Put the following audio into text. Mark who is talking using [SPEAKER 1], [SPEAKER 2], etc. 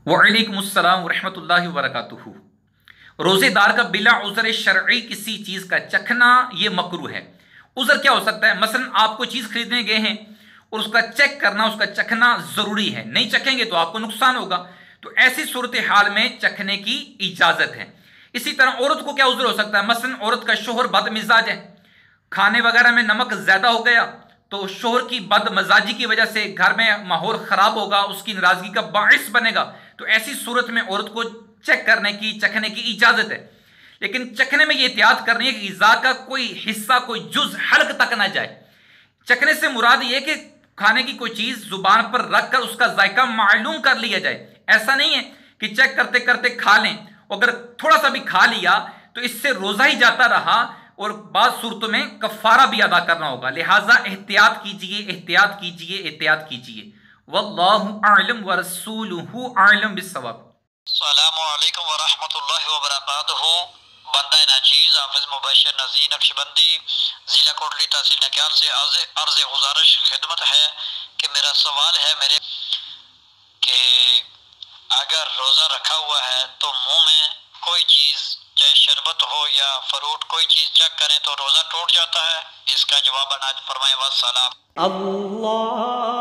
[SPEAKER 1] वअलैकुम अस्सलाम वरहमतुल्लाहि वबरकातुहू। रोज़ेदार का बिला उज़र शरई किसी चीज़ का चखना ये मकरूह है। उज़र क्या हो सकता है? मसलन आप कोई चीज़ खरीदने गए हैं और उसका चेक करना, उसका चखना ज़रूरी है, नहीं चखेंगे तो आपको नुकसान होगा। तो ऐसी सूरत हाल में चखने की इजाज़त है। इसी तरह औरत को क्या उज़र हो सकता है? मसलन औरत का शोहर बदमिजाज है, खाने वगैरह में नमक ज़्यादा हो गया तो शोहर की बदमजाजी की वजह से घर में माहौल ख़राब होगा, उसकी नाराज़गी का बाइस बनेगा। तो ऐसी सूरत में औरत को चेक करने की, चखने की इजाज़त है। लेकिन चखने में ये एहतियात करनी है कि ग़िज़ा का कोई हिस्सा, कोई जुज़ हल्क तक ना जाए। चखने से मुराद ये कि खाने की कोई चीज़ ज़ुबान पर रख कर उसका जायका मालूम कर लिया जाए। ऐसा नहीं है कि चेक करते करते खा लें, अगर थोड़ा सा भी खा लिया तो इससे रोज़ा ही जाता रहा और बाद सूरतों में कफ़ारा भी अदा करना होगा। लिहाजा एहतियात कीजिए, एहतियात कीजिए, एहतियात कीजिए। वल्लाहु आलम व रसूलुहु आलम बिस्सवाब।
[SPEAKER 2] अस्सलामु अलैकुम व रहमतुल्लाहि व बरकातुहू। बंदा नाचीज़ हाफिज़ मुबशर नज़ीर नक्शबंदी ज़िला कोटली तहसील नक्याल से अर्ज़ गुजारिश खिदमत है कि मेरा सवाल है मेरे कि अगर रोज़ा रखा हुआ है तो मुंह में कोई चीज़ चाहे शरबत हो या फ्रूट कोई चीज़ चेक करें तो रोज़ा टूट जाता है। इसका जवाब अनाज फरमाएं। वस्सलाम।
[SPEAKER 3] अल्लाह